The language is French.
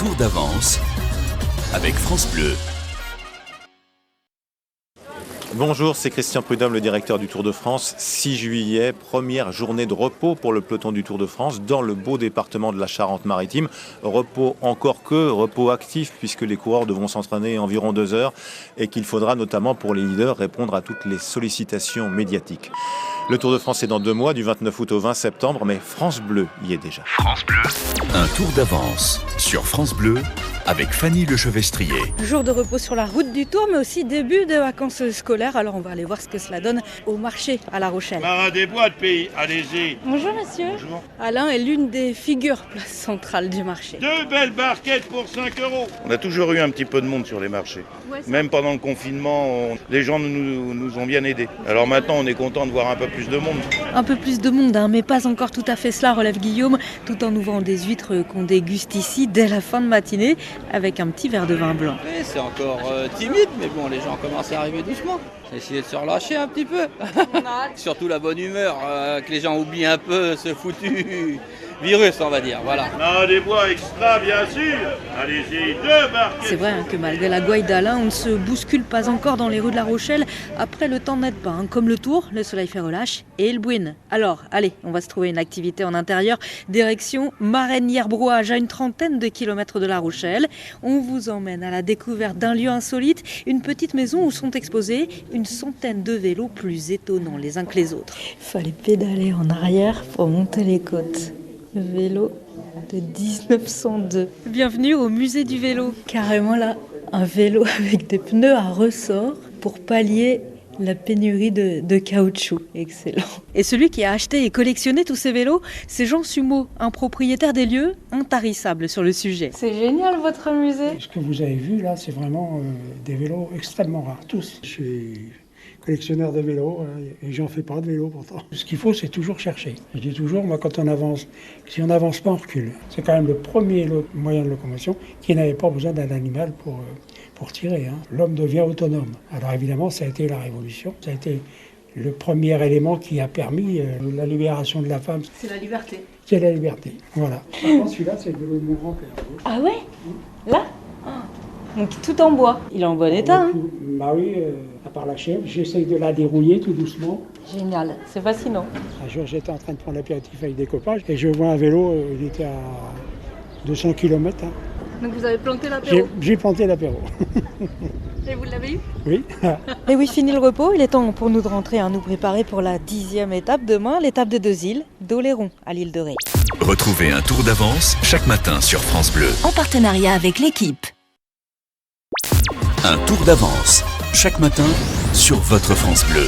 tour d'avance avec France Bleu. Bonjour, c'est Christian Prudhomme, le directeur du Tour de France. 6 juillet, première journée de repos pour le peloton du Tour de France dans le beau département de la Charente-Maritime. Repos repos actif puisque les coureurs devront s'entraîner environ 2 heures et qu'il faudra notamment pour les leaders répondre à toutes les sollicitations médiatiques. Le Tour de France est dans 2 mois, du 29 août au 20 septembre, mais France Bleu y est déjà. France Bleu, un tour d'avance sur France Bleu avec Fanny Lechevestrier. Jour de repos sur la route du Tour, mais aussi début de vacances scolaires. Alors on va aller voir ce que cela donne au marché à La Rochelle. Marin des Bois de pays, allez-y. Bonjour monsieur. Bonjour. Alain est l'une des figures place centrale du marché. 2 belles barquettes pour 5 €. On a toujours eu un petit peu de monde sur les marchés. Ouais, Même pendant le confinement, les gens nous ont bien aidés. Alors maintenant, on est content de voir un peu plus de monde. Un peu plus de monde, mais pas encore tout à fait cela, relève Guillaume, tout en ouvrant des huîtres qu'on déguste ici dès la fin de matinée avec un petit verre de vin blanc. Oui, c'est encore timide, mais bon, les gens commencent à arriver doucement. Essayer de se relâcher un petit peu. Surtout la bonne humeur, que les gens oublient un peu ce foutu virus, on va dire. Voilà. Marin des Bois extra, bien sûr. Allez-y, 2 barquettes. C'est vrai que malgré la gouaille d'Alain, on ne se bouscule pas encore dans les rues de La Rochelle. Après, le temps n'aide pas. Comme le Tour, le soleil fait relâche et il bouine. Alors, allez, on va se trouver une activité en intérieur. Direction Marennes-Hierbrouage, à une trentaine de kilomètres de La Rochelle. On vous emmène à la découverte d'un lieu insolite, une petite maison où sont exposés une centaine de vélos plus étonnants les uns que les autres. Il fallait pédaler en arrière pour monter les côtes. Le vélo de 1902. Bienvenue au musée du vélo. Carrément là, un vélo avec des pneus à ressort pour pallier la pénurie de caoutchouc. Excellent. Et celui qui a acheté et collectionné tous ces vélos, c'est Jean Sumeau, un propriétaire des lieux intarissable sur le sujet. C'est génial votre musée. Ce que vous avez vu là, c'est vraiment des vélos extrêmement rares, tous. Je suis collectionneur de vélos et j'en fais pas de vélo pourtant. Ce qu'il faut, c'est toujours chercher. Je dis toujours, moi, quand on avance, si on n'avance pas, on recule. C'est quand même le premier moyen de locomotion qui n'avait pas besoin d'un animal pour tirer. L'homme devient autonome. Alors évidemment, ça a été la révolution. Ça a été le premier élément qui a permis la libération de la femme. C'est la liberté. C'est la liberté, voilà. Par contre, celui-là, c'est le vélo de mon grand-père. Ah ouais? Là? Donc tout en bois. Il est en bon état. Bah oui, à part la chaîne, j'essaye de la dérouiller tout doucement. Génial, c'est fascinant. Un jour, j'étais en train de prendre l'apéritif avec des copains et je vois un vélo, il était à 200 km. Donc vous avez planté l'apéro. J'ai planté l'apéro. Et vous l'avez eu? Oui. Et oui, fini le repos, il est temps pour nous de rentrer, nous préparer pour la 10e étape demain, l'étape des 2 îles, d'Oléron à l'île de Ré. Retrouvez un tour d'avance chaque matin sur France Bleu. En partenariat avec l'équipe. Un tour d'avance chaque matin sur votre France Bleu.